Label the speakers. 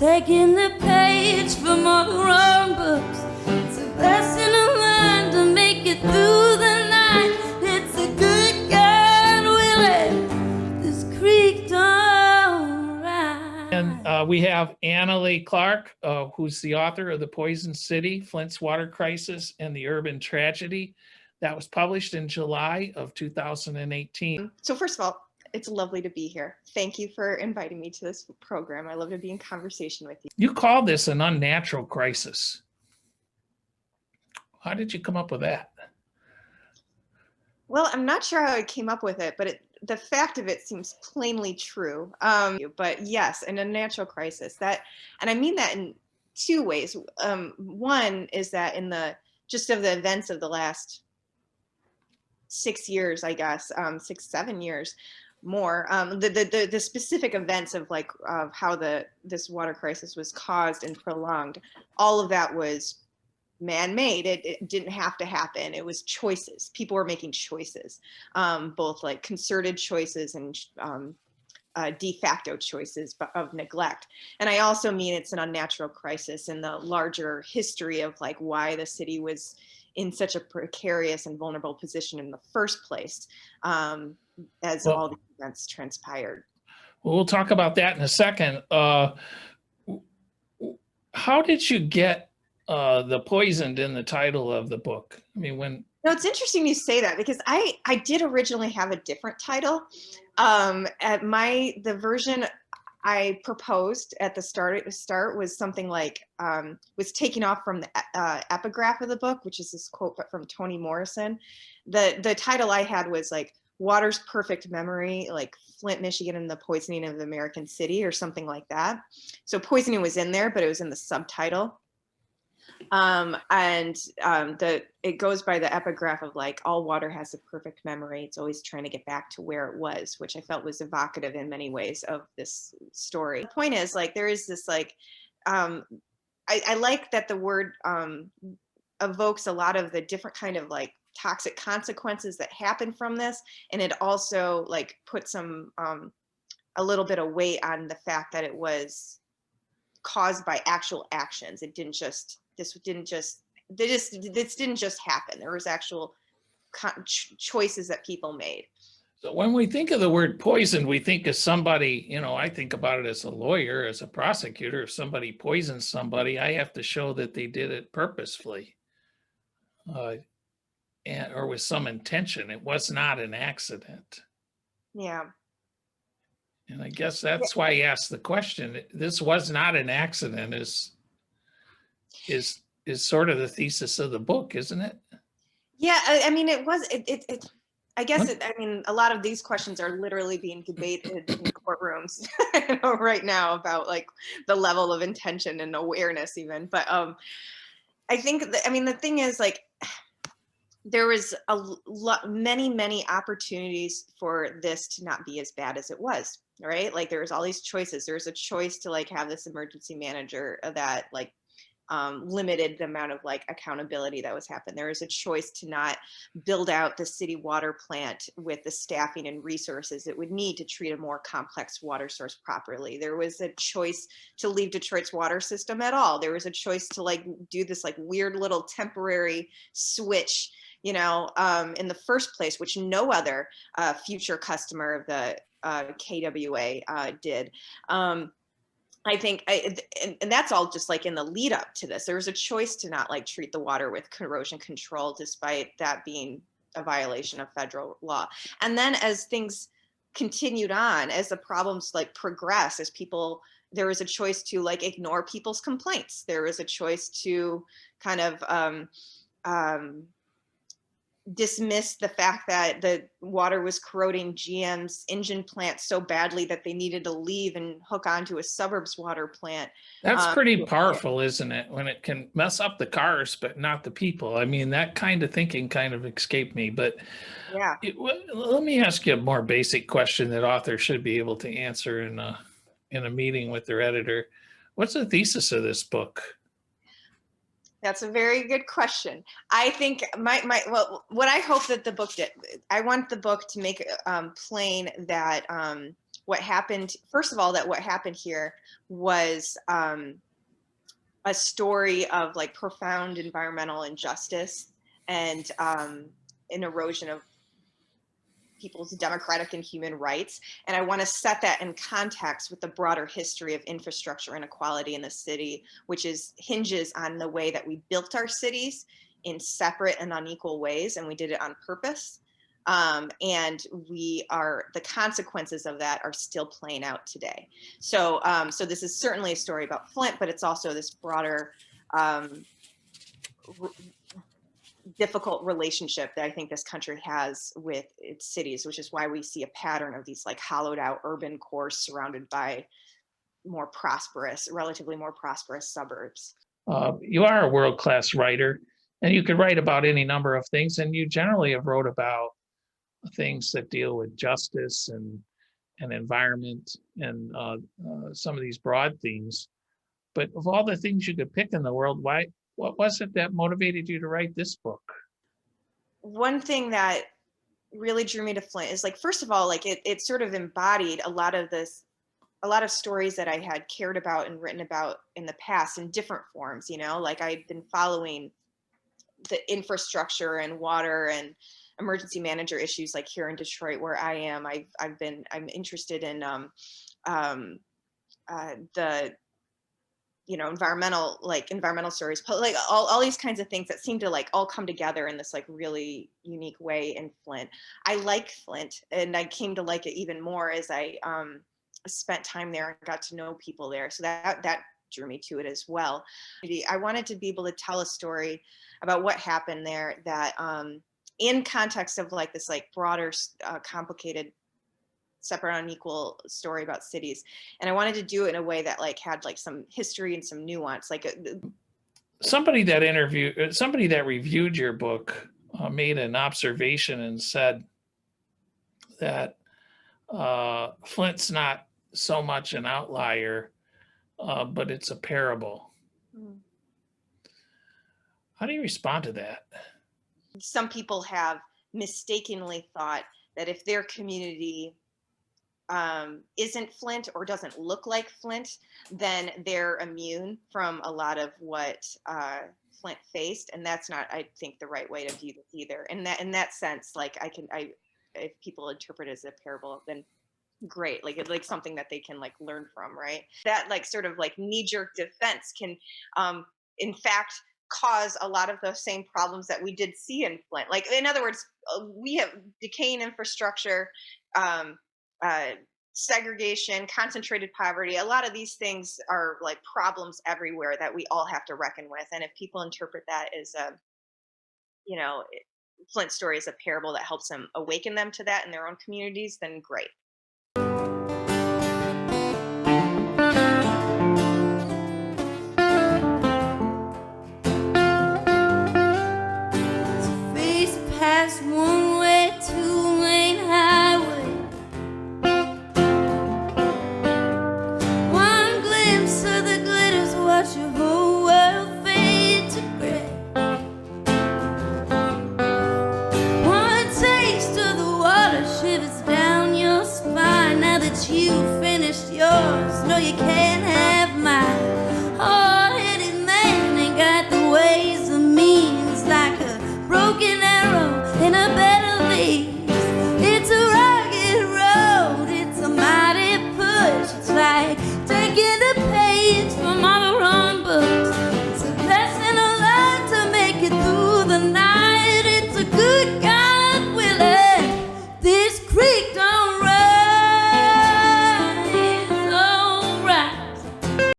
Speaker 1: taking the page from our own books. It's a blessing of mine to make it through the night. It's a good God willing this creek don't rise.
Speaker 2: And we have Annalee Clark, who's the author of The Poison City, Flint's Water Crisis, and the Urban Tragedy. That was published in July of 2018.
Speaker 3: So first of all, it's lovely to be here. Thank you for inviting me to this program. I love to be in conversation with you.
Speaker 2: You call this an unnatural crisis. How did you come up with that?
Speaker 3: Well, I'm not sure how I came up with it, but the fact of it seems plainly true. But yes, an unnatural crisis. And I mean that in two ways. One is that in the events of the last 6 years, I guess, 6, 7 years more, the specific events of how this water crisis was caused and prolonged, all of that was man-made. It didn't have to happen. It was choices. People were making choices, both like concerted choices and de facto choices of neglect. And I also mean it's an unnatural crisis in the larger history of like why the city was in such a precarious and vulnerable position in the first place, as all the events transpired.
Speaker 2: Well, we'll talk about that in a second. How did you get the poisoned in the title of the book? I mean,
Speaker 3: No, it's interesting you say that, because I did originally have a different title. The version I proposed at the start was something like, was taken off from the epigraph of the book, which is this quote from Toni Morrison. The title I had was like Water's Perfect Memory, like Flint, Michigan and the Poisoning of the American City, or something like that. So poisoning was in there, but it was in the subtitle. It goes by the epigraph of like, all water has a perfect memory. It's always trying to get back to where it was, which I felt was evocative in many ways of this story. The point is, like, there is this like, I like that the word evokes a lot of the different kind of like toxic consequences that happen from this. And it also like put some, a little bit of weight on the fact that it was caused by actual actions. This didn't just happen. There was actual choices that people made.
Speaker 2: So when we think of the word poison, we think of somebody, I think about it as a lawyer, as a prosecutor. If somebody poisons somebody, I have to show that they did it purposefully, or with some intention. It was not an accident.
Speaker 3: Yeah.
Speaker 2: And I guess that's why I asked the question. This was not an accident is sort of the thesis of the book, isn't it?
Speaker 3: Yeah, I mean, it was. I guess. I mean, a lot of these questions are literally being debated in courtrooms right now about like the level of intention and awareness, even. But I think. The thing is, like, there was many opportunities for this to not be as bad as it was. Right? Like, there was all these choices. There was a choice to like have this emergency manager that like limited the amount of like accountability that was happening. There was a choice to not build out the city water plant with the staffing and resources it would need to treat a more complex water source properly. There was a choice to leave Detroit's water system at all. There was a choice to like do this like weird little temporary switch, in the first place, which no other future customer of the KWA did. I think, and that's all just like in the lead up to this. There was a choice to not like treat the water with corrosion control, despite that being a violation of federal law. And then as things continued on, as the problems like progress, there was a choice to like ignore people's complaints. There was a choice to kind of dismissed the fact that the water was corroding GM's engine plant so badly that they needed to leave and hook onto a suburbs water plant.
Speaker 2: That's pretty powerful, isn't it? When it can mess up the cars, but not the people. I mean, that kind of thinking kind of escaped me, but
Speaker 3: yeah.
Speaker 2: Let me ask you a more basic question that authors should be able to answer in a meeting with their editor. What's the thesis of this book?
Speaker 3: That's a very good question. I think what I hope that the book did, I want the book to make plain that what happened, first of all, that what happened here was a story of like profound environmental injustice and an erosion of people's democratic and human rights. And I want to set that in context with the broader history of infrastructure inequality in the city, which hinges on the way that we built our cities in separate and unequal ways, and we did it on purpose. And the consequences of that are still playing out today. So this is certainly a story about Flint, but it's also this broader difficult relationship that I think this country has with its cities, which is why we see a pattern of these like hollowed out urban cores surrounded by relatively more prosperous suburbs.
Speaker 2: You are a world-class writer, and you could write about any number of things, and you generally have wrote about things that deal with justice and environment and some of these broad themes. But of all the things you could pick in the world, what was it that motivated you to write this book?
Speaker 3: One thing that really drew me to Flint is like, first of all, like it sort of embodied a lot of stories that I had cared about and written about in the past in different forms, you know, like I'd been following the infrastructure and water and emergency manager issues like here in Detroit where I am. I'm interested in the environmental stories, like all these kinds of things that seem to like all come together in this like really unique way in Flint. I like Flint, and I came to like it even more as I spent time there and got to know people there. So that drew me to it as well. I wanted to be able to tell a story about what happened there that in context of like this like broader complicated separate unequal story about cities, and I wanted to do it in a way that like had like some history and some nuance. Like
Speaker 2: somebody that reviewed your book made an observation and said that Flint's not so much an outlier, but it's a parable. How do you respond to that?
Speaker 3: Some people have mistakenly thought that if their community isn't Flint or doesn't look like Flint, then they're immune from a lot of what Flint faced, and that's not, I think, the right way to view this either. And in that sense, like if people interpret it as a parable, then great, like it's like something that they can like learn from, right? That like sort of like knee-jerk defense can, in fact, cause a lot of those same problems that we did see in Flint. Like in other words, we have decaying infrastructure. Segregation, concentrated poverty, a lot of these things are like problems everywhere that we all have to reckon with. And if people interpret that as Flint's story as a parable that helps them awaken them to that in their own communities, then great.
Speaker 1: Face past one-way, two-lane highway. One glimpse of the glitters, watch your whole world fade to gray. One taste of the water shivers down your spine. Now that you've finished yours, no, you can't have mine. Hard-headed man ain't got the ways of means, like a broken arrow in a bed of leaves. It's a rugged road, it's a mighty push. It's like